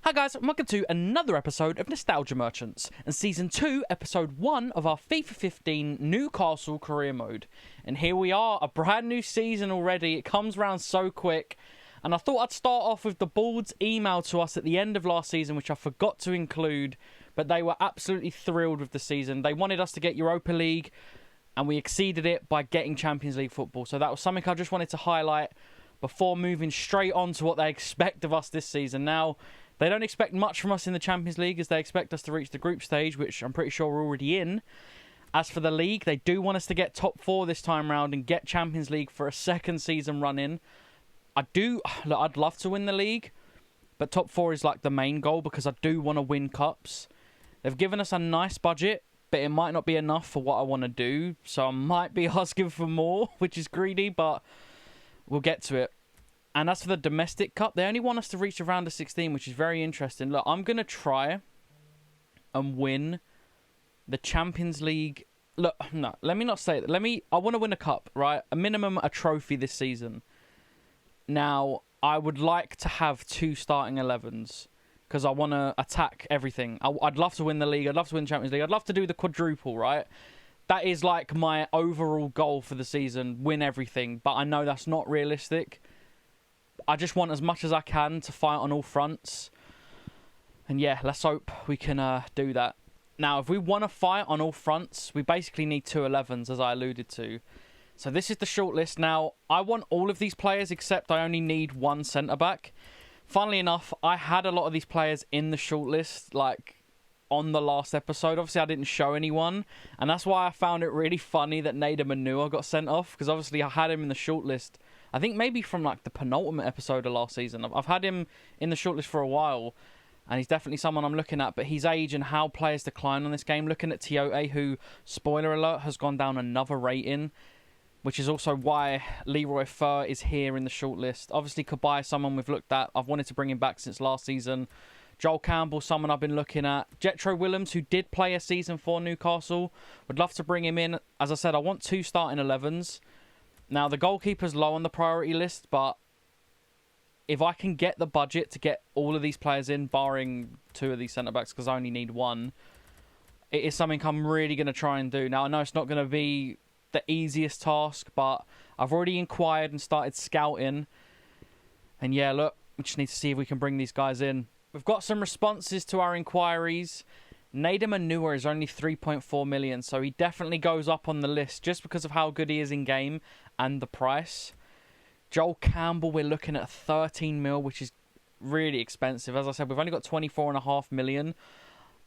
Hi guys, and welcome to another episode of Nostalgia Merchants, and Season 2, Episode 1 of our FIFA 15 Newcastle Career Mode. And here we are, a brand new season already. It comes round so quick. And I thought I'd start off with the board's email to us at the end of last season, which I forgot to include, but they were absolutely thrilled with the season. They wanted us to get Europa League, and we exceeded it by getting Champions League football. So that was something I just wanted to highlight before moving straight on to what they expect of us this season. Now, they don't expect much from us in the Champions League, as they expect us to reach the group stage, which I'm pretty sure we're already in. As for the league, they do want us to get top 4 this time round and get Champions League for a second season run-in. I'd love to win the league, but top 4 is like the main goal because I do want to win cups. They've given us a nice budget, but it might not be enough for what I want to do, so I might be asking for more, which is greedy, but we'll get to it. And as for the domestic cup, they only want us to reach a round of 16, which is very interesting. Look, I'm going to try and win the Champions League. Look, no, let me not say that. I want to win a cup, right? A minimum, a trophy this season. Now, I would like to have 2 starting 11s because I want to attack everything. I'd love to win the league. I'd love to win the Champions League. I'd love to do the quadruple, right? That is like my overall goal for the season, win everything. But I know that's not realistic. I just want as much as I can to fight on all fronts. And yeah, let's hope we can do that. Now, if we want to fight on all fronts, we basically need 2 11s, as I alluded to. So this is the shortlist. Now, I want all of these players, except I only need 1 centre-back. Funnily enough, I had a lot of these players in the shortlist, like, on the last episode. Obviously, I didn't show anyone. And that's why I found it really funny that Nader Manua got sent off, because obviously I had him in the shortlist. I think maybe from like the penultimate episode of last season. I've had him in the shortlist for a while, and he's definitely someone I'm looking at. But his age and how players decline on this game. Looking at Tiote, who, spoiler alert, has gone down another rating, which is also why Leroy Fer is here in the shortlist. Obviously, Kabay is someone we've looked at. I've wanted to bring him back since last season. Joel Campbell, someone I've been looking at. Jetro Willems, who did play a season for Newcastle. Would love to bring him in. As I said, I want 2 starting 11s. Now, the goalkeeper's low on the priority list, but if I can get the budget to get all of these players in, barring 2 of these centre-backs, because I only need 1, it is something I'm really going to try and do. Now, I know it's not going to be the easiest task, but I've already inquired and started scouting. And yeah, look, we just need to see if we can bring these guys in. We've got some responses to our inquiries. Nader Manua is only 3.4 million, so he definitely goes up on the list just because of how good he is in game and the price. Joel Campbell, we're looking at 13 mil, which is really expensive. As I said, we've only got 24.5 million.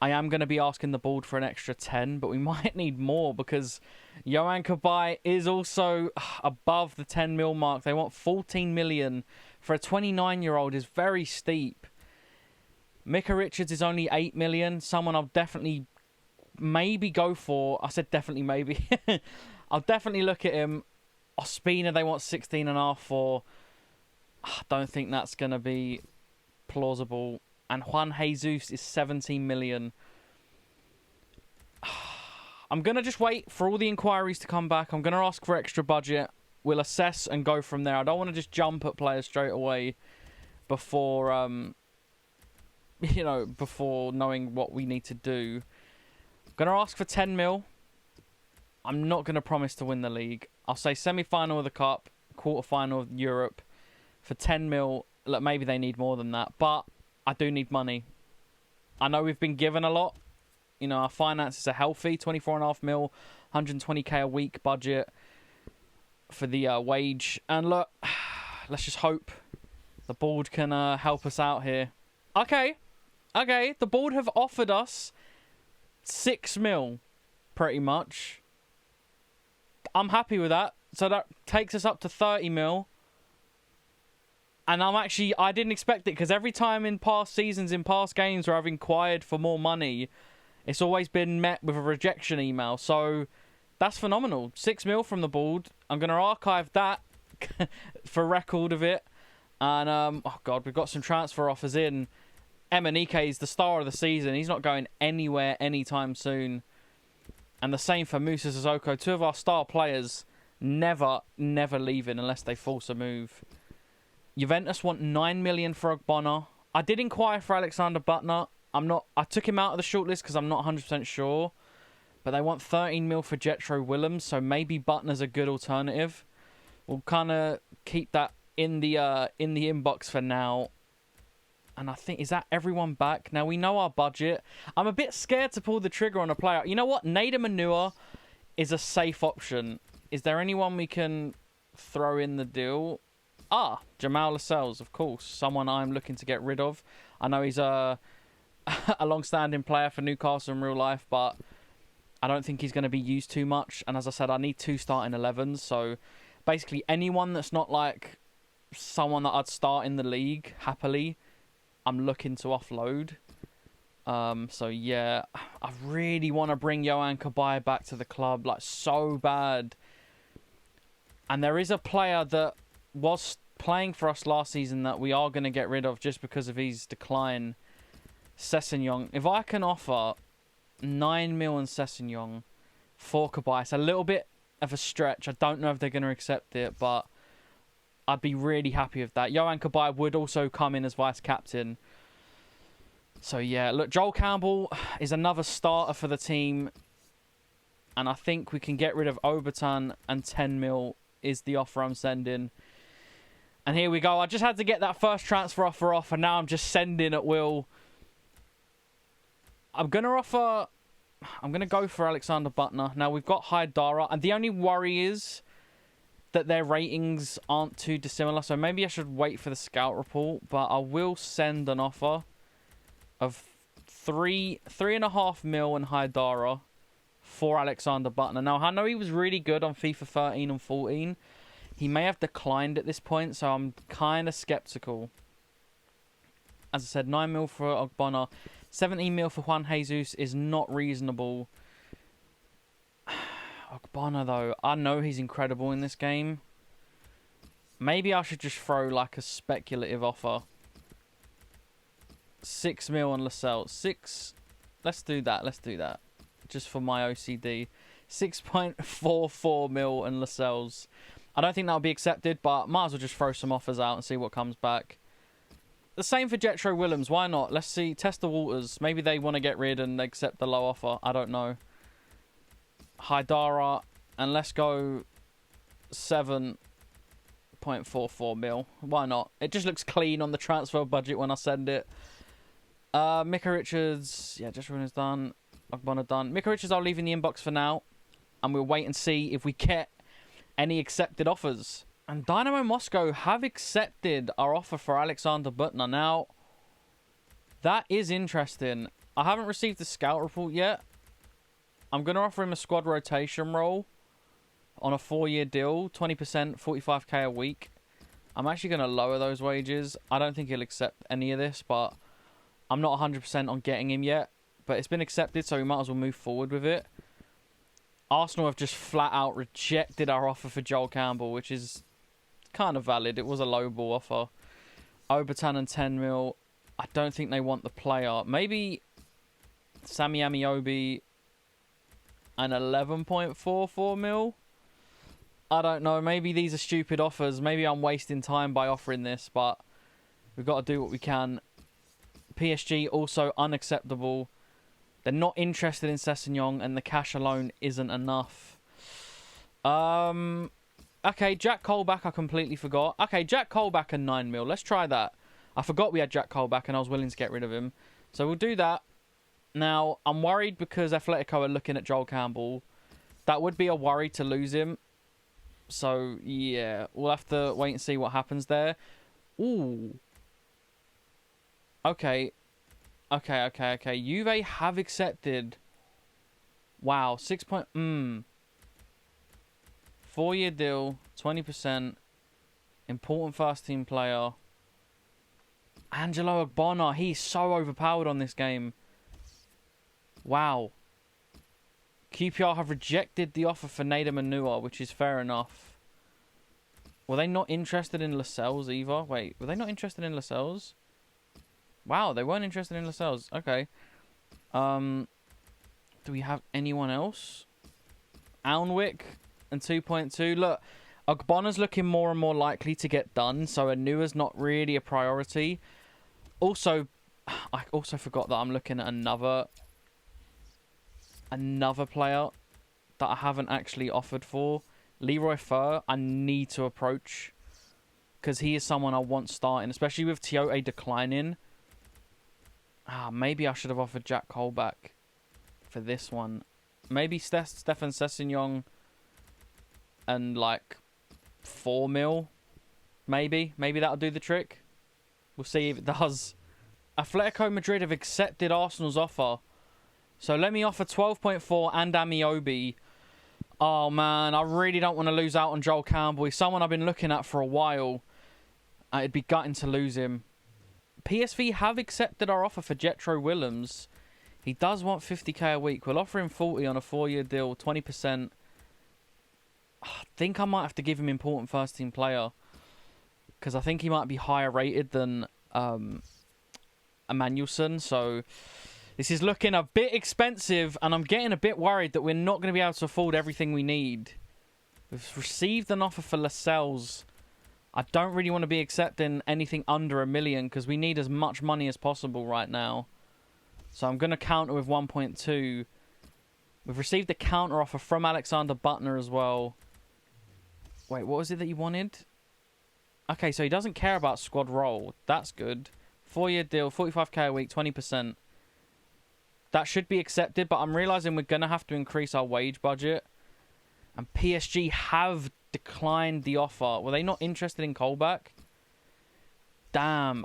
I am going to be asking the board for an extra 10, but we might need more because Yohan Kabay is also above the 10 mil mark. They want 14 million for a 29-year-old is very steep. Micah Richards is only 8 million. Someone I'll definitely maybe go for. I said definitely maybe. I'll definitely look at him. Ospina, they want 16.5 for. I don't think that's going to be plausible. And Juan Jesus is 17 million. I'm going to just wait for all the inquiries to come back. I'm going to ask for extra budget. We'll assess and go from there. I don't want to just jump at players straight away before... before knowing what we need to do. I'm going to ask for 10 mil. I'm not going to promise to win the league. I'll say semi-final of the Cup, quarter-final of Europe for 10 mil. Look, maybe they need more than that, but I do need money. I know we've been given a lot. You know, our finances are healthy. 24.5 mil, 120k a week budget for the wage. And look, let's just hope the board can help us out here. Okay, the board have offered us 6 mil, pretty much. I'm happy with that. So that takes us up to 30 mil. And I didn't expect it, because every time in past seasons, in past games where I've inquired for more money, it's always been met with a rejection email. So that's phenomenal. 6 mil from the board. I'm going to archive that for record of it. And, oh God, we've got some transfer offers in. Emenike is the star of the season. He's not going anywhere anytime soon. And the same for Musa Sissoko. 2 of our star players never leaving unless they force a move. Juventus want 9 million for Ogbonna. I did inquire for Alexander Butner. I took him out of the shortlist because I'm not 100% sure. But they want 13 mil for Jetro Willems, so maybe Butner's a good alternative. We'll kind of keep that in the inbox for now. And I think, is that everyone back? Now, we know our budget. I'm a bit scared to pull the trigger on a player. You know what? Nader Manua is a safe option. Is there anyone we can throw in the deal? Jamal Lascelles, of course. Someone I'm looking to get rid of. I know he's a long-standing player for Newcastle in real life, but I don't think he's going to be used too much. And as I said, I need 2 starting 11s. So basically anyone that's not like someone that I'd start in the league happily, I'm looking to offload. So yeah, I really want to bring Yohan Cabaye back to the club, like so bad. And there is a player that was playing for us last season that we are going to get rid of just because of his decline. Sessegnon. If I can offer 9 mil and Sessegnon for Cabaye, it's a little bit of a stretch. I don't know if they're going to accept it, but I'd be really happy with that. Yohan Cabaye would also come in as vice captain. So yeah, look, Joel Campbell is another starter for the team. And I think we can get rid of Obertan, and 10 mil is the offer I'm sending. And here we go. I just had to get that first transfer offer off, and now I'm just sending at will. I'm going to go for Alexander Butner. Now, we've got Haidara, and the only worry is that their ratings aren't too dissimilar, so maybe I should wait for the scout report, but I will send an offer of 3.5 mil and Haidara for Alexander Butner. Now, I know he was really good on FIFA 13 and 14. He may have declined at this point, so I'm kind of skeptical. As I said, 9 mil for Ogbonna. 17 mil for Juan Jesus is not reasonable. Ogbonna, though, I know he's incredible in this game. Maybe I should just throw like a speculative offer. 6 mil on Lascelles. 6. Let's do that. Let's do that. Just for my OCD. 6.44 mil and Lascelles. I don't think that'll be accepted, but might as well just throw some offers out and see what comes back. The same for Jetro Willems. Why not? Let's see. Test the waters. Maybe they want to get rid and accept the low offer. I don't know. Haidara. And let's go 7.44 mil. Why not? It just looks clean on the transfer budget when I send it. Micah Richards. Yeah, Jetro Willems done. Ogbonna done. Micah Richards, I'll leave in the inbox for now. And we'll wait and see if we get any accepted offers. And Dynamo Moscow have accepted our offer for Alexander Butner. Now, that is interesting. I haven't received the scout report yet. I'm going to offer him a squad rotation role on a 4-year deal. 20%, 45k a week. I'm actually going to lower those wages. I don't think he'll accept any of this, but I'm not 100% on getting him yet. But it's been accepted, so we might as well move forward with it. Arsenal have just flat out rejected our offer for Joel Campbell, which is kind of valid. It was a low ball offer. Obertan and 10 mil. I don't think they want the player. Maybe Sammy Amiobi and 11.44 mil. I don't know. Maybe these are stupid offers. Maybe I'm wasting time by offering this, but we've got to do what we can. PSG also unacceptable. They're not interested in Sessegnon, and the cash alone isn't enough. Okay, Jack Colback, I completely forgot. Okay, Jack Colback and 9 mil. Let's try that. I forgot we had Jack Colback, and I was willing to get rid of him. So we'll do that. Now, I'm worried because Atletico are looking at Joel Campbell. That would be a worry to lose him. So, yeah, we'll have to wait and see what happens there. Ooh. Okay. Okay. Juve have accepted. Wow, 4-year deal, 20%. Important first team player. Angelo Ogbonna, he's so overpowered on this game. Wow. QPR have rejected the offer for Nader Manua, which is fair enough. Were they not interested in Lascelles either? Wait, were they not interested in Lascelles? Wow, they weren't interested in Lascelles. Okay. Do we have anyone else? Alnwick and 2.2. Look, Ogbonna's looking more and more likely to get done, so Anua's not really a priority. Also, I also forgot that I'm looking at another player that I haven't actually offered for. Leroy Fer, I need to approach because he is someone I want starting, especially with Tiote declining. Maybe I should have offered Jack Colback for this one. Maybe Stefan Sessignon and like 4 mil. Maybe that'll do the trick. We'll see if it does. Atletico Madrid have accepted Arsenal's offer. So let me offer 12.4 and Amiobi. Oh, man, I really don't want to lose out on Joel Campbell. He's someone I've been looking at for a while. It'd be gutting to lose him. PSV have accepted our offer for Jetro Willems. He does want 50k a week. We'll offer him 40 on a 4-year deal, 20%. I think I might have to give him important first-team player because I think he might be higher rated than Emmanuelson. So this is looking a bit expensive, and I'm getting a bit worried that we're not going to be able to afford everything we need. We've received an offer for Lascelles. I don't really want to be accepting anything under $1 million because we need as much money as possible right now. So I'm going to counter with 1.2. We've received a counter offer from Alexander Butner as well. Wait, what was it that you wanted? Okay, so he doesn't care about squad role. That's good. 4-year deal, 45k a week, 20%. That should be accepted, but I'm realizing we're going to have to increase our wage budget. And PSG have declined the offer. Were they not interested in Colback? Damn.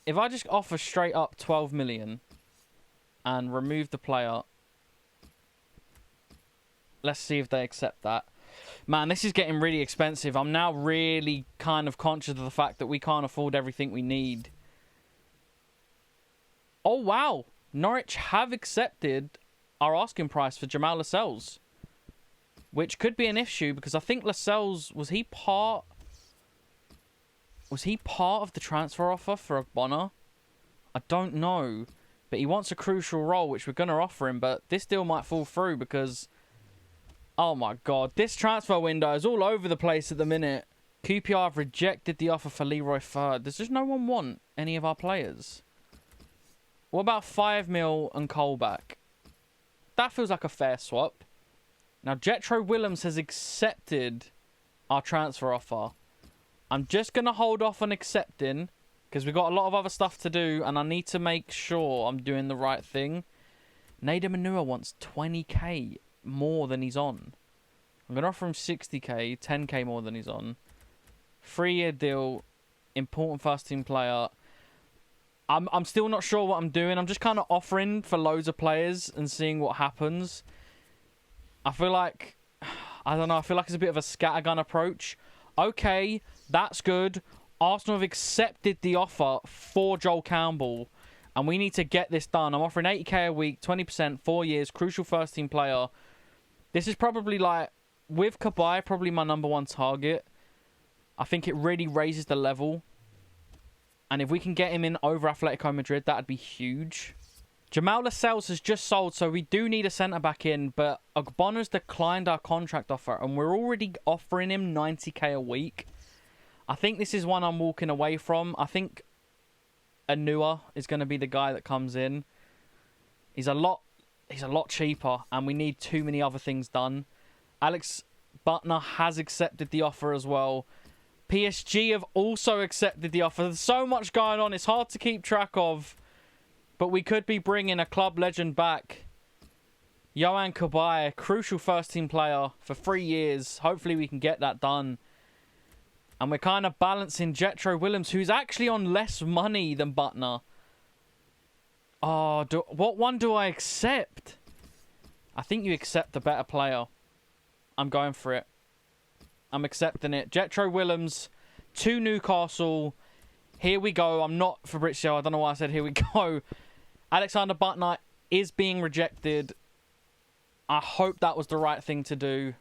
If I just offer straight up 12 million and remove the player, let's see if they accept that. Man, this is getting really expensive. I'm now really kind of conscious of the fact that we can't afford everything we need. Oh, wow. Norwich have accepted our asking price for Jamal Lascelles, which could be an issue because I think Lascelles, was he part of the transfer offer for Ogbonna? I don't know, but he wants a crucial role, which we're going to offer him, but this deal might fall through because, oh my god, this transfer window is all over the place at the minute. QPR have rejected the offer for Leroy Fer. Does just no one want any of our players? What about 5 mil and Colback? That feels like a fair swap. Now, Jetro Willems has accepted our transfer offer. I'm just going to hold off on accepting because we've got a lot of other stuff to do and I need to make sure I'm doing the right thing. Nader Manua wants 20k more than he's on. I'm going to offer him 60k, 10k more than he's on. 3-year deal, important first-team player. I'm still not sure what I'm doing. I'm just kind of offering for loads of players and seeing what happens. I feel like, I don't know, I feel like it's a bit of a scattergun approach. Okay, that's good. Arsenal have accepted the offer for Joel Campbell, and we need to get this done. I'm offering 80k a week, 20%, 4 years, crucial first-team player. This is probably like, with Kabay, probably my #1 target. I think it really raises the level. And if we can get him in over Atletico Madrid, that'd be huge. Jamal Lascelles has just sold, so we do need a centre-back in, but Ogbonna's declined our contract offer, and we're already offering him 90k a week. I think this is one I'm walking away from. I think Anua is going to be the guy that comes in. He's a lot cheaper, and we need too many other things done. Alex Butner has accepted the offer as well. PSG have also accepted the offer. There's so much going on. It's hard to keep track of. But we could be bringing a club legend back. Yohan Kabay, crucial first-team player for 3 years. Hopefully we can get that done. And we're kind of balancing Jetro Willems, who's actually on less money than Butner. Oh, what one do I accept? I think you accept the better player. I'm going for it. I'm accepting it. Jetro Willems to Newcastle. Here we go. I'm not Fabrizio. I don't know why I said here we go. Alexander Butner is being rejected. I hope that was the right thing to do.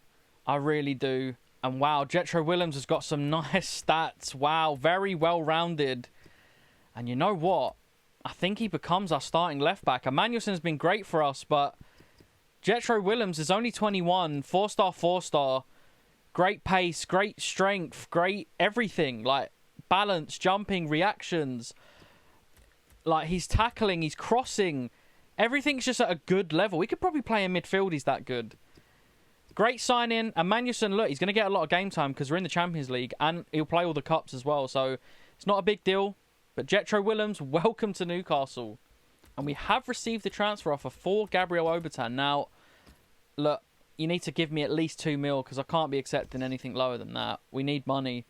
I really do. And wow, Jetro Willems has got some nice stats. Wow, very well-rounded. And you know what? I think he becomes our starting left-back. Emmanuelson's been great for us, but Jetro Willems is only 21. 4-star, 4-star. Great pace, great strength, great everything. Like, balance, jumping, reactions. Like, he's tackling, he's crossing. Everything's just at a good level. We could probably play in midfield, he's that good. Great sign-in. And Manuson, look, he's going to get a lot of game time because we're in the Champions League and he'll play all the cups as well. So it's not a big deal. But Jetro Willems, welcome to Newcastle. And we have received the transfer offer for Gabriel Obertan. Now, look, you need to give me at least 2 mil because I can't be accepting anything lower than that. We need money.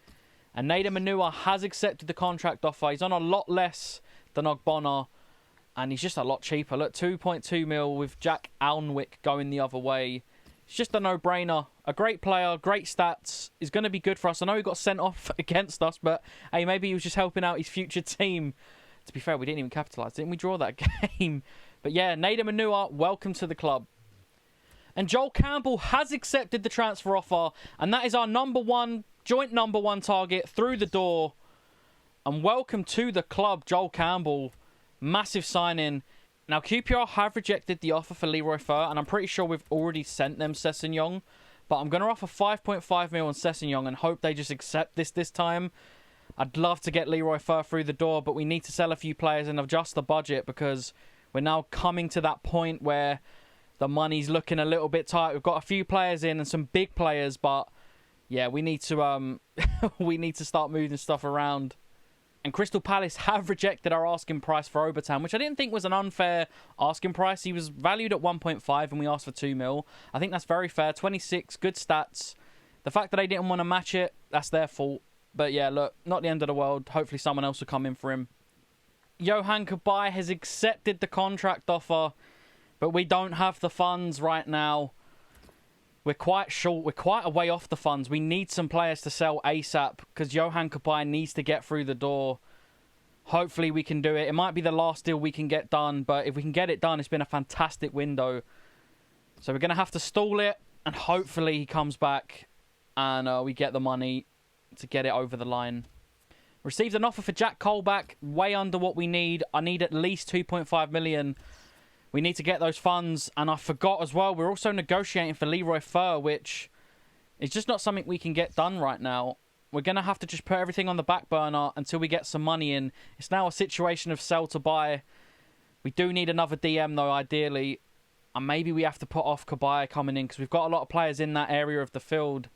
And Nader Manua has accepted the contract offer. He's on a lot less than Ogbonna. And he's just a lot cheaper. Look, 2.2 mil with Jack Alnwick going the other way. It's just a no-brainer. A great player, great stats. Is going to be good for us. I know he got sent off against us, but hey, maybe he was just helping out his future team. To be fair, we didn't even capitalise. Didn't we draw that game? But yeah, Nader Manua, welcome to the club. And Joel Campbell has accepted the transfer offer. And that is our joint number one target through the door. And welcome to the club, Joel Campbell. Massive sign-in. Now, QPR have rejected the offer for Leroy Fer, and I'm pretty sure we've already sent them Sessegnon. But I'm going to offer 5.5 mil on Sessegnon and hope they just accept this time. I'd love to get Leroy Fer through the door, but we need to sell a few players and adjust the budget because we're now coming to that point where the money's looking a little bit tight. We've got a few players in and some big players, but yeah, we need to we need to start moving stuff around. And Crystal Palace have rejected our asking price for Obertan, which I didn't think was an unfair asking price. He was valued at 1.5 and we asked for 2 mil. I think that's very fair. 26, good stats. The fact that they didn't want to match it, that's their fault. But yeah, look, not the end of the world. Hopefully someone else will come in for him. Johan Cabaye has accepted the contract offer, but we don't have the funds right now. We're quite short. We're quite a way off the funds. We need some players to sell ASAP because Johan Cabaye needs to get through the door. Hopefully we can do it. It might be the last deal we can get done, but if we can get it done, it's been a fantastic window. So we're going to have to stall it, and hopefully he comes back and we get the money to get it over the line. Received an offer for Jack Colback, way under what we need. I need at least 2.5 million. We need to get those funds, and I forgot as well, we're also negotiating for Leroy Fer, which is just not something we can get done right now. We're going to have to just put everything on the back burner until we get some money in. It's now a situation of sell to buy. We do need another DM, though, ideally. And maybe we have to put off Cabaye coming in, because we've got a lot of players in that area of the field.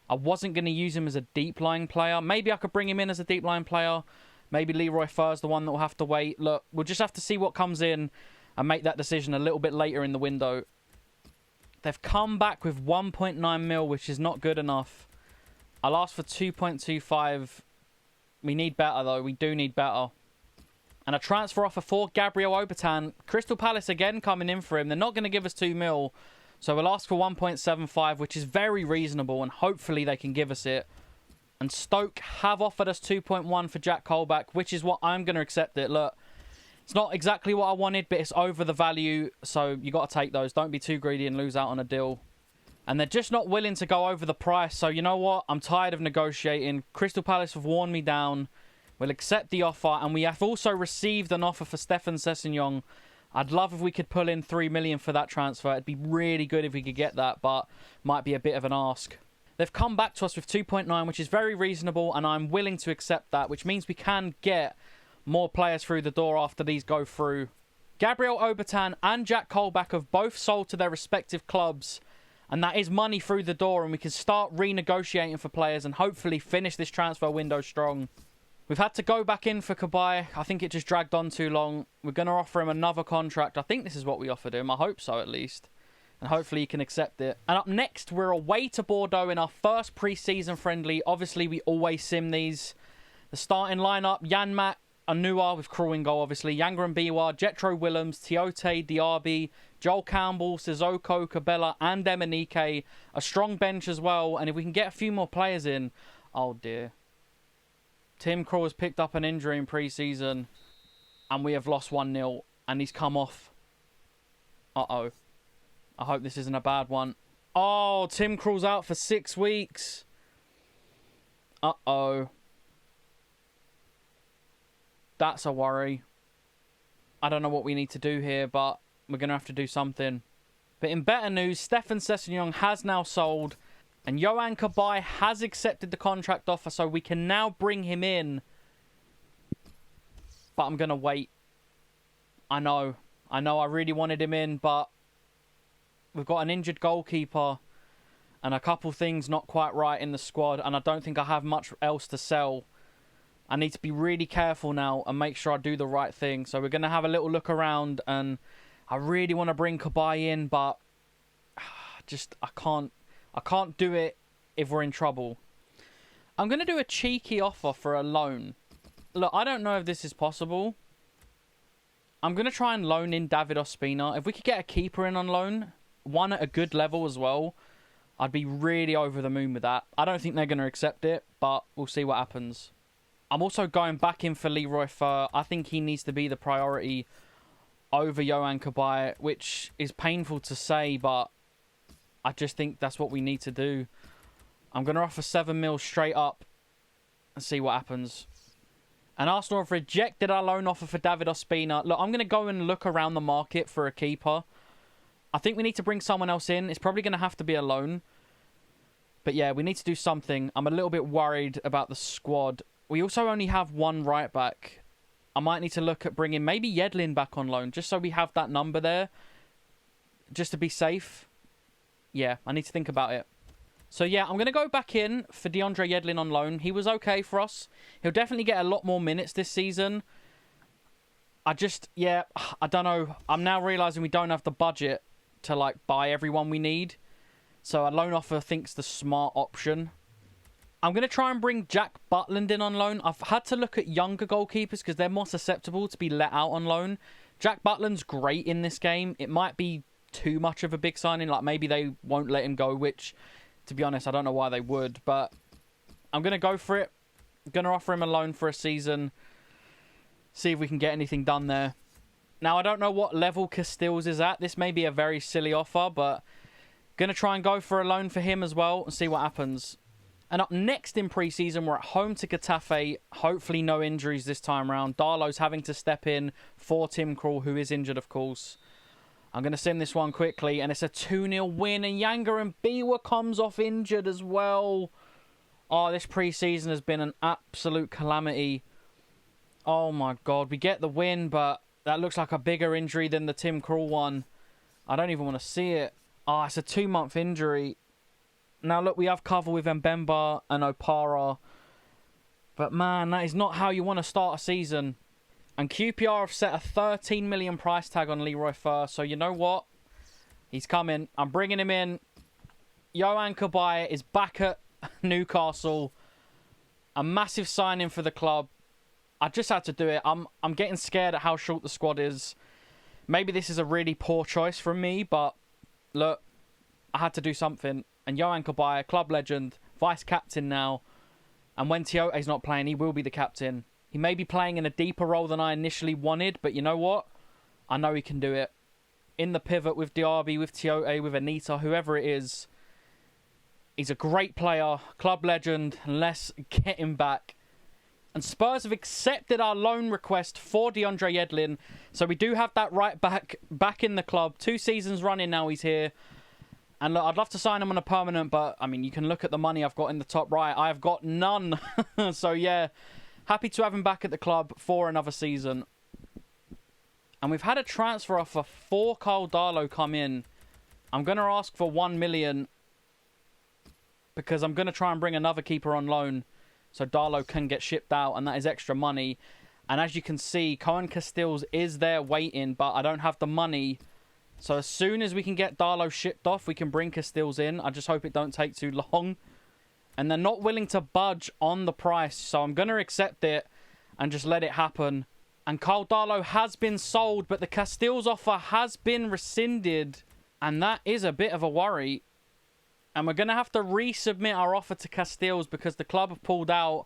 I wasn't going to use him as a deep-lying player. Maybe I could bring him in as a deep-lying player. Maybe Leroy Fer's the one that will have to wait. Look, we'll just have to see what comes in and make that decision a little bit later in the window. They've come back with 1.9 mil, which is not good enough. I'll ask for 2.25. We need better, though. We do need better. And a transfer offer for Gabriel Obertan. Crystal Palace again coming in for him. They're not going to give us 2 mil. So we'll ask for 1.75, which is very reasonable. And hopefully they can give us it. And Stoke have offered us 2.1 for Jack Colback, which is what I'm going to accept it. Look, it's not exactly what I wanted, but it's over the value. So you got to take those. Don't be too greedy and lose out on a deal. And they're just not willing to go over the price. So you know what? I'm tired of negotiating. Crystal Palace have worn me down. We'll accept the offer. And we have also received an offer for Stefan Sessegnon. I'd love if we could pull in 3 million for that transfer. It'd be really good if we could get that, but might be a bit of an ask. They've come back to us with 2.9, which is very reasonable, and I'm willing to accept that, which means we can get more players through the door after these go through. Gabriel Obertan and Jack Colback have both sold to their respective clubs, and that is money through the door, and we can start renegotiating for players and hopefully finish this transfer window strong. We've had to go back in for Cabaye. I think it just dragged on too long. We're going to offer him another contract. I think this is what we offered him. I hope so, at least. And hopefully he can accept it. And up next, we're away to Bordeaux in our first pre-season friendly. Obviously, we always sim these. The starting lineup, Janmat, Anua with Krul in goal, obviously. Yanga Mbiwa, Jetro Willems, Tiote, Diaby, Joel Campbell, Sissoko, Cabela, and Emenike. A strong bench as well. And if we can get a few more players in... Oh, dear. Tim Krul has picked up an injury in pre-season. And we have lost 1-0. And he's come off. Uh-oh. I hope this isn't a bad one. Oh, Tim Krul's out for 6 weeks. Uh-oh. That's a worry. I don't know what we need to do here, but we're going to have to do something. But in better news, Stefan Sessegnon has now sold. And Yohan Cabaye has accepted the contract offer, so we can now bring him in. But I'm going to wait. I know I really wanted him in, but we've got an injured goalkeeper and a couple things not quite right in the squad, and I don't think I have much else to sell. I need to be really careful now and make sure I do the right thing. So we're going to have a little look around, and I really want to bring Cabaye in, but just I can't do it if we're in trouble. I'm going to do a cheeky offer for a loan. Look, I don't know if this is possible. I'm going to try and loan in David Ospina. If we could get a keeper in on loan, one at a good level as well, I'd be really over the moon with that. I don't think they're going to accept it, but we'll see what happens. I'm also going back in for Leroy Fer. I think he needs to be the priority over Yohan Cabaye, which is painful to say, but I just think that's what we need to do. I'm going to offer 7 mil straight up and see what happens. And Arsenal have rejected our loan offer for David Ospina. Look, I'm going to go and look around the market for a keeper. I think we need to bring someone else in. It's probably going to have to be a loan. But yeah, we need to do something. I'm a little bit worried about the squad. We also only have one right back. I might need to look at bringing maybe Yedlin back on loan, just so we have that number there, just to be safe. Yeah, I need to think about it. So yeah, I'm going to go back in for DeAndre Yedlin on loan. He was okay for us. He'll definitely get a lot more minutes this season. I don't know. I'm now realising we don't have the budget to like buy everyone we need. So a loan offer I think's the smart option. I'm going to try and bring Jack Butland in on loan. I've had to look at younger goalkeepers because they're more susceptible to be let out on loan. Jack Butland's great in this game. It might be too much of a big signing. Like maybe they won't let him go, which, to be honest, I don't know why they would. But I'm going to go for it. I'm going to offer him a loan for a season. See if we can get anything done there. Now, I don't know what level Castells is at. This may be a very silly offer, but going to try and go for a loan for him as well and see what happens. And up next in pre-season, we're at home to Getafe. Hopefully no injuries this time around. Darlow's having to step in for Tim Krul, who is injured, of course. I'm going to sim this one quickly, and it's a 2-0 win. And Yanga and Biwa comes off injured as well. Oh, this pre-season has been an absolute calamity. Oh my God, we get the win, but that looks like a bigger injury than the Tim Krul one. I don't even want to see it. Oh, it's a 2-month injury. Now, look, we have cover with Mbemba and Opara. But, man, that is not how you want to start a season. And QPR have set a 13 million price tag on Leroy Fer. So, you know what? He's coming. I'm bringing him in. Yohan Cabaye is back at Newcastle. A massive signing for the club. I just had to do it. I'm getting scared at how short the squad is. Maybe this is a really poor choice from me, but look, I had to do something. And Yohan Cabaye, club legend, vice-captain now. And when Tiote's not playing, he will be the captain. He may be playing in a deeper role than I initially wanted, but you know what? I know he can do it. In the pivot with Diaby, with Tiote, with Anita, whoever it is. He's a great player, club legend, and let's get him back. And Spurs have accepted our loan request for DeAndre Yedlin. So we do have that right back in the club. 2 seasons running now he's here. And look, I'd love to sign him on a permanent, but, I mean, you can look at the money I've got in the top right. I have got none. So, yeah, happy to have him back at the club for another season. And we've had a transfer offer for Kyle Darlow come in. I'm going to ask for 1 million because I'm going to try and bring another keeper on loan so Darlow can get shipped out, and that is extra money. And as you can see, Cohen Castells is there waiting, but I don't have the money. So as soon as we can get Darlow shipped off, we can bring Castells in. I just hope it don't take too long. And they're not willing to budge on the price. So I'm going to accept it and just let it happen. And Kyle Darlow has been sold, but the Castells offer has been rescinded. And that is a bit of a worry. And we're going to have to resubmit our offer to Castells because the club have pulled out.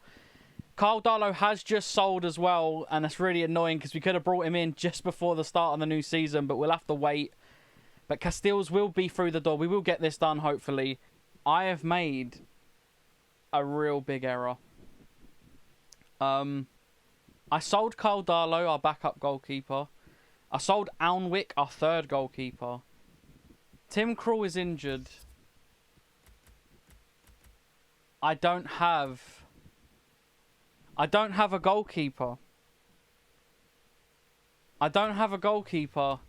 Kyle Darlow has just sold as well. And that's really annoying because we could have brought him in just before the start of the new season. But we'll have to wait. But Castells will be through the door. We will get this done, hopefully. I have made a real big error. I sold Kyle Darlow, our backup goalkeeper. I sold Alnwick, our third goalkeeper. Tim Krul is injured. I don't have a goalkeeper. I don't have a goalkeeper.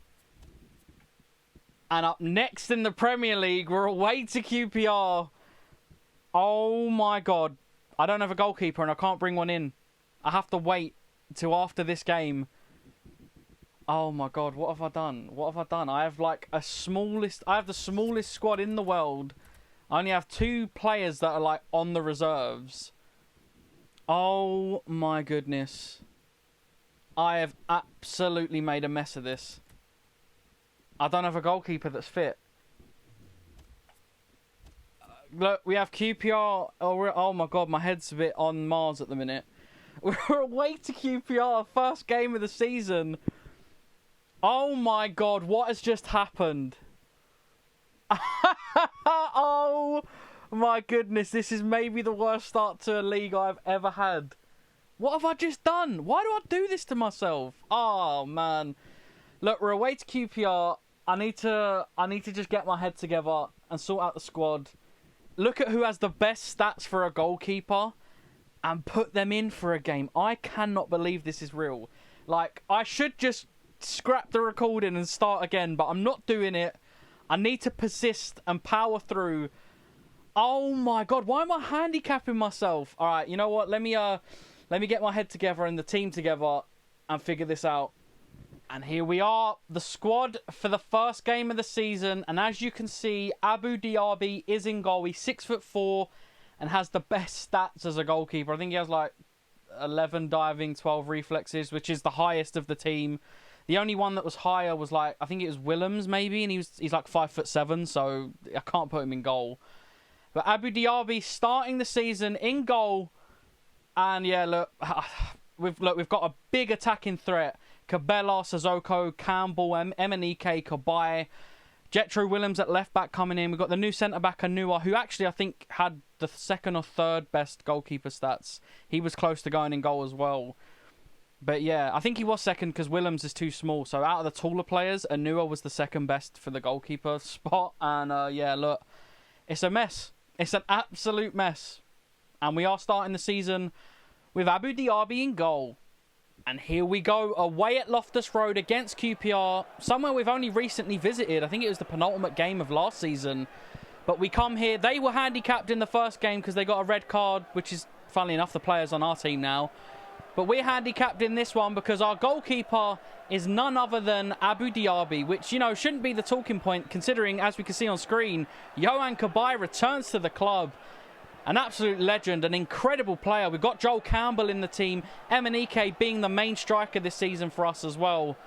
And up next in the Premier League, we're away to QPR. Oh my God. I don't have a goalkeeper and I can't bring one in. I have to wait till after this game. Oh my God, what have I done? What have I done? I have like I have the smallest squad in the world. I only have 2 players that are like on the reserves. Oh my goodness. I have absolutely made a mess of this. I don't have a goalkeeper that's fit. Look, we have QPR. Oh my God, my head's a bit on Mars at the minute. We're away to QPR, first game of the season. Oh my God, what has just happened? Oh my goodness, this is maybe the worst start to a league I've ever had. What have I just done? Why do I do this to myself? Oh man. Look, we're away to QPR. I need to just get my head together and sort out the squad. Look at who has the best stats for a goalkeeper and put them in for a game. I cannot believe this is real. Like, I should just scrap the recording and start again, but I'm not doing it. I need to persist and power through. Oh my God, why am I handicapping myself? All right, you know what? Let me get my head together and the team together and figure this out. And here we are, the squad for the first game of the season. And as you can see, Abu Diaby is in goal. He's 6'4" and has the best stats as a goalkeeper. I think he has like 11 diving, 12 reflexes, which is the highest of the team. The only one that was higher was like, I think it was Willems maybe, and he's like 5'7", so I can't put him in goal. But Abu Diaby starting the season in goal. And yeah, look, we've got a big attacking threat. Cabela, Sissoko, Campbell, Emenike, Cabaye, Jetro Willems at left back coming in. We've got the new centre back Anua, who actually I think had the 2nd or 3rd best goalkeeper stats. He was close to going in goal as well. But yeah, I think he was 2nd because Willems is too small. So out of the taller players, Anua was the 2nd best for the goalkeeper spot. And yeah, look, it's a mess. It's an absolute mess. And we are starting the season with Abu Diaby in goal. And here we go, away at Loftus Road against QPR. Somewhere we've only recently visited. I think it was the penultimate game of last season. But we come here. They were handicapped in the first game because they got a red card, which is, funnily enough, the players on our team now. But we're handicapped in this one because our goalkeeper is none other than Abu Diaby, which, you know, shouldn't be the talking point considering, as we can see on screen, Yohan Cabaye returns to the club. An absolute legend, an incredible player. We've got Joel Campbell in the team. Emenike being the main striker this season for us as well.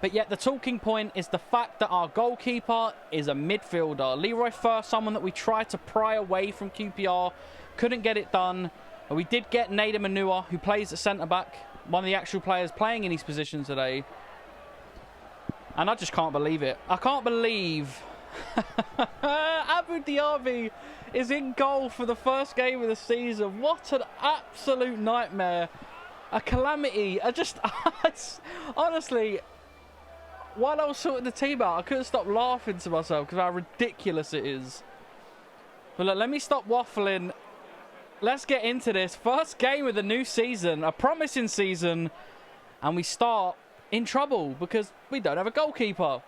But yet the talking point is the fact that our goalkeeper is a midfielder. Leroy Fer, someone that we tried to pry away from QPR. Couldn't get it done. But we did get Nader Manua, who plays at centre-back. One of the actual players playing in his position today. And I just can't believe it. I can't believe Abu Diaby is in goal for the first game of the season. What an absolute nightmare. A calamity. Honestly, while I was sorting the team out, I couldn't stop laughing to myself because how ridiculous it is. But look, let me stop waffling. Let's get into this. First game of the new season. A promising season. And we start in trouble because we don't have a goalkeeper.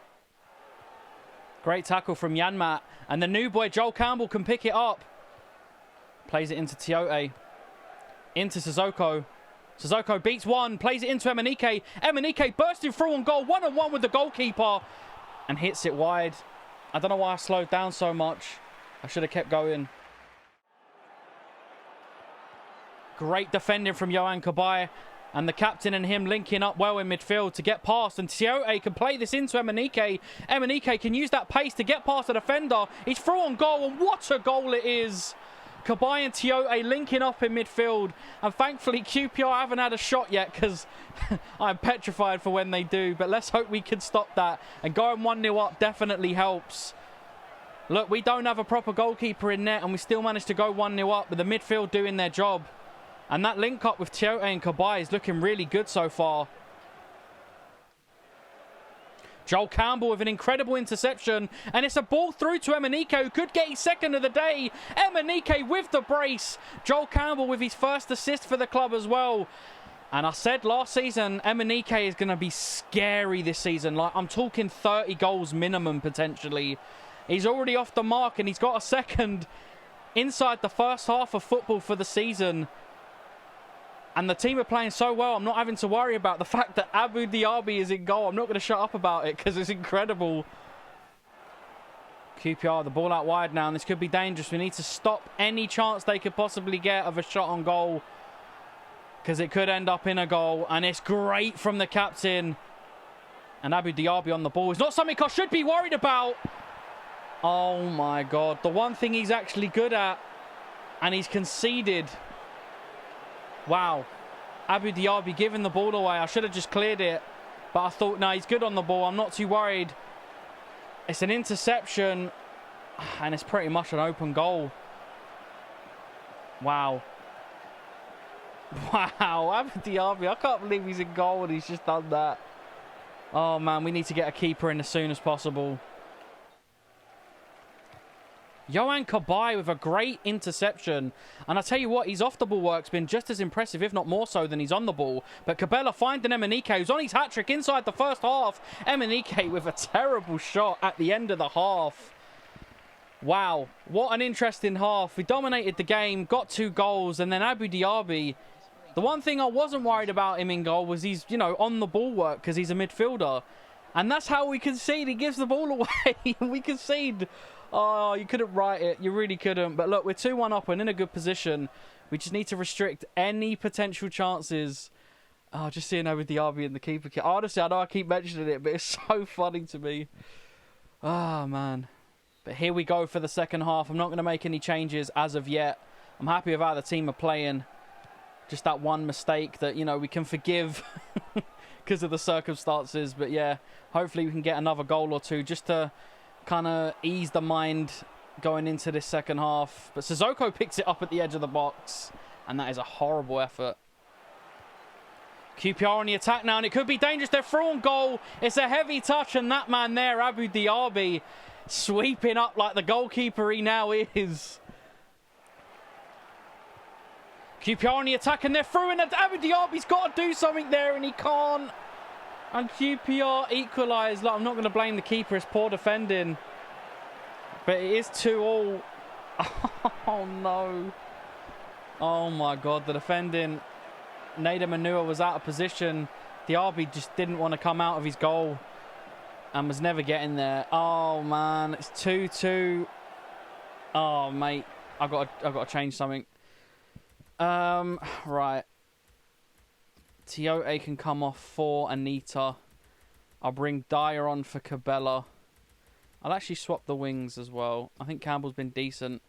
Great tackle from Janmat. And the new boy, Joel Campbell, can pick it up. Plays it into Tiote. Into Sissoko. Sissoko beats one. Plays it into Emenike. Emenike bursting through on goal. 1-on-1 with the goalkeeper. And hits it wide. I don't know why I slowed down so much. I should have kept going. Great defending from Yohan Cabaye. And the captain and him linking up well in midfield to get past. And Tiote can play this into Emenike. Emenike can use that pace to get past the defender. He's through on goal, and what a goal it is. Cabaye and Tiote linking up in midfield. And thankfully, QPR haven't had a shot yet because I'm petrified for when they do. But let's hope we can stop that. And going 1-0 up definitely helps. Look, we don't have a proper goalkeeper in net, and we still managed to go 1-0 up with the midfield doing their job. And that link up with Tiote and Cabaye is looking really good so far. Joel Campbell with an incredible interception, and it's a ball through to Emenike, who could get his second of the day. Emenike with the brace. Joel Campbell with his first assist for the club as well. And I said last season, Emenike is going to be scary this season. Like, I'm talking 30 goals minimum, potentially. He's already off the mark, and he's got a second inside the first half of football for the season. And the team are playing so well, I'm not having to worry about the fact that Abu Diaby is in goal. I'm not going to shut up about it because it's incredible. QPR, the ball out wide now, and this could be dangerous. We need to stop any chance they could possibly get of a shot on goal, because it could end up in a goal. And it's great from the captain. And Abu Diaby on the ball is not something I should be worried about. Oh my God. The one thing he's actually good at, and he's conceded. Wow. Abu Diaby giving the ball away. I should have just cleared it. But I thought, no, he's good on the ball. I'm not too worried. It's an interception. And it's pretty much an open goal. Wow. Wow. Abu Diaby. I can't believe he's in goal and he's just done that. Oh, man. We need to get a keeper in as soon as possible. Yohan Cabaye with a great interception. And I tell you what, his off-the-ball work's been just as impressive, if not more so, than he's on the ball. But Cabela finding Emenike, who's on his hat-trick inside the first half. Emenike with a terrible shot at the end of the half. Wow, what an interesting half. We dominated the game, got 2 goals, and then Abu Diaby. The one thing I wasn't worried about him in goal was he's, you know, on the ball work because he's a midfielder. And that's how we concede. He gives the ball away. We concede. Oh, you couldn't write it. You really couldn't. But look, we're 2-1 up and in a good position. We just need to restrict any potential chances. Oh, just seeing over Diaby and the keeper. Honestly, I know I keep mentioning it, but it's so funny to me. Oh, man. But here we go for the second half. I'm not going to make any changes as of yet. I'm happy with how the team are playing. Just that one mistake that, you know, we can forgive because of the circumstances. But yeah, hopefully we can get another goal or two just to kind of ease the mind going into this second half. But Sissoko picks it up at the edge of the box, and that is a horrible effort. QPR on the attack now, and it could be dangerous. They're through on goal. It's a heavy touch, and that man there, Abu Diaby, sweeping up like the goalkeeper he now is. QPR on the attack, and they're through, and Abu Diaby's got to do something there, and he can't. And QPR equalise. Like, I'm not going to blame the keeper. It's poor defending. But it is 2-2. Oh, no. Oh, my God. The defending. Nader Manua was out of position. Diaby just didn't want to come out of his goal. And was never getting there. Oh, man. It's 2-2. Oh, mate. I've got to change something. Right. Tiote can come off for Anita. I'll bring Dyer on for Cabela. I'll actually swap the wings as well. I think Campbell's been decent.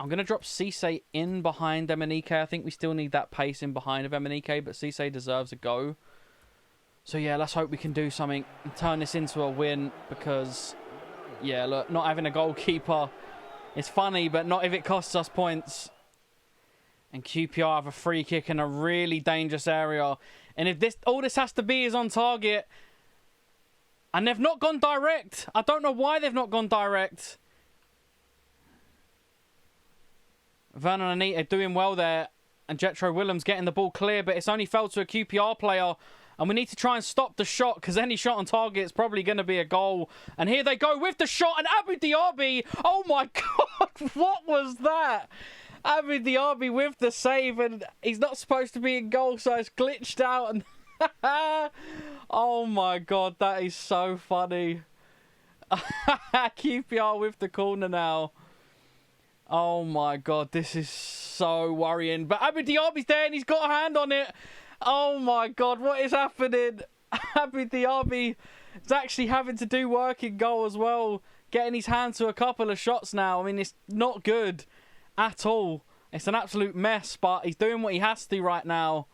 I'm going to drop Cisse in behind Emenike. I think we still need that pace in behind of Emenike, but Cisse deserves a go. So yeah, let's hope we can do something and turn this into a win, because, yeah, look, not having a goalkeeper is funny, but not if it costs us points. And QPR have a free kick in a really dangerous area. And if this, all this has to be is on target. And they've not gone direct. I don't know why they've not gone direct. Vernon and Anita doing well there. And Jetro Willems getting the ball clear. But it's only fell to a QPR player. And we need to try and stop the shot, because any shot on target is probably going to be a goal. And here they go with the shot. And Abu Diaby. Oh my God. What was that? Abu Diaby with the save, and he's not supposed to be in goal, so it's glitched out. And oh my God, that is so funny. QPR with the corner now. Oh my God, this is so worrying. But Abu Diaby's there, and he's got a hand on it. Oh my God, what is happening? Abu Diaby is actually having to do work in goal as well, getting his hand to a couple of shots now. I mean, it's not good at all. It's an absolute mess, but he's doing what he has to right now.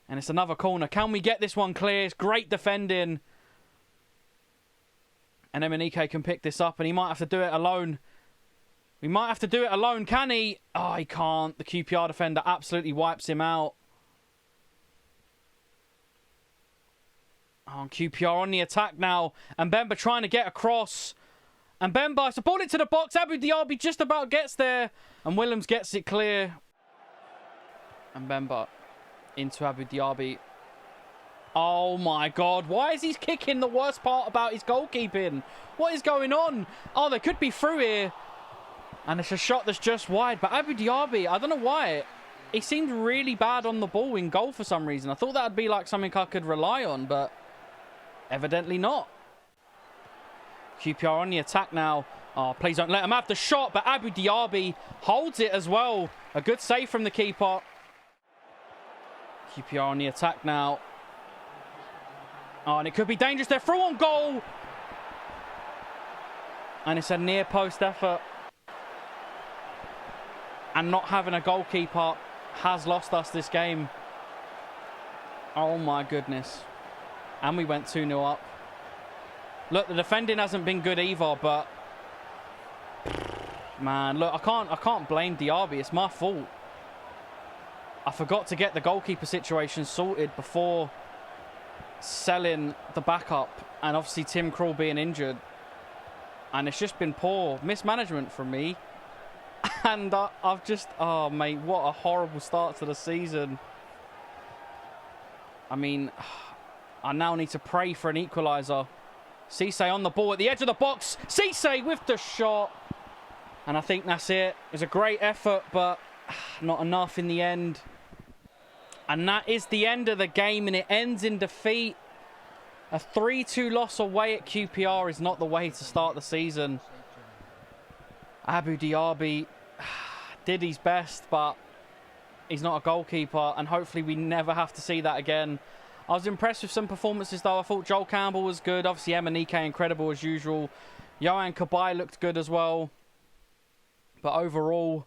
And it's another corner. Can we get this one clear? It's great defending. And Emenike can pick this up, and he might have to do it alone. We might have to do it alone. Can he? Oh, he can't. The QPR defender absolutely wipes him out. Oh, QPR on the attack now. And Bemba trying to get across. And Bemba has to ball it to the box. Abu Diaby just about gets there. And Williams gets it clear. And Bemba into Abu Diaby. Oh my God. Why is he kicking the worst part about his goalkeeping? What is going on? Oh, they could be through here. And it's a shot that's just wide. But Abu Diaby, I don't know why. He seemed really bad on the ball in goal for some reason. I thought that would be like something I could rely on, but evidently not. QPR on the attack now. Oh, please don't let him have the shot, but Abu Diaby holds it as well. A good save from the keeper. QPR on the attack now. Oh, and it could be dangerous. They're through on goal. And it's a near post effort. And not having a goalkeeper has lost us this game. Oh my goodness. And we went 2-0 up. Look, the defending hasn't been good either, but man, look, I can't blame Diaby. It's my fault. I forgot to get the goalkeeper situation sorted before selling the backup, and obviously Tim Krul being injured. And it's just been poor mismanagement from me. And I've just... Oh, mate, what a horrible start to the season. I mean, I now need to pray for an equaliser. Cisse on the ball at the edge of the box. Cisse with the shot. And I think that's it. It was a great effort, but not enough in the end. And that is the end of the game, and it ends in defeat. A 3-2 loss away at QPR is not the way to start the season. Abu Diaby did his best, but he's not a goalkeeper, and hopefully we never have to see that again. I was impressed with some performances, though. I thought Joel Campbell was good. Obviously, Emenike incredible as usual. Yohan Cabaye looked good as well. But overall,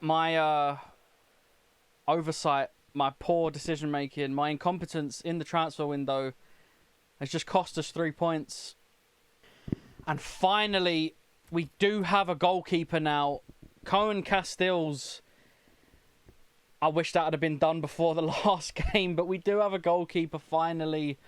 my oversight, my poor decision-making, my incompetence in the transfer window has just cost us 3 points. And finally, we do have a goalkeeper now. Cohen Castells. I wish that had been done before the last game, but we do have a goalkeeper finally.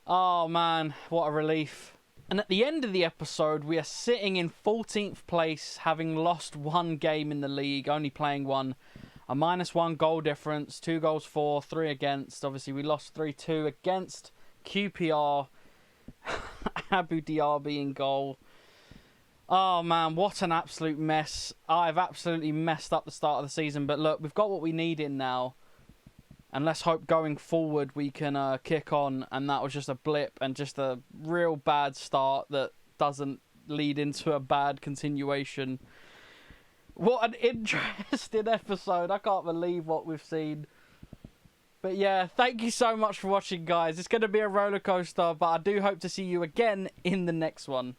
Oh man, what a relief. And at the end of the episode, we are sitting in 14th place, having lost one game in the league, only playing one. A -1 goal difference, 2 goals for, 3 against. Obviously, we lost 3-2 against QPR. Abu Diaby in goal. Oh man, what an absolute mess. I've absolutely messed up the start of the season, but look, we've got what we need in now. And let's hope going forward we can kick on, and that was just a blip and just a real bad start that doesn't lead into a bad continuation. What an interesting episode. I can't believe what we've seen. But yeah, thank you so much for watching, guys. It's going to be a roller coaster, but I do hope to see you again in the next one.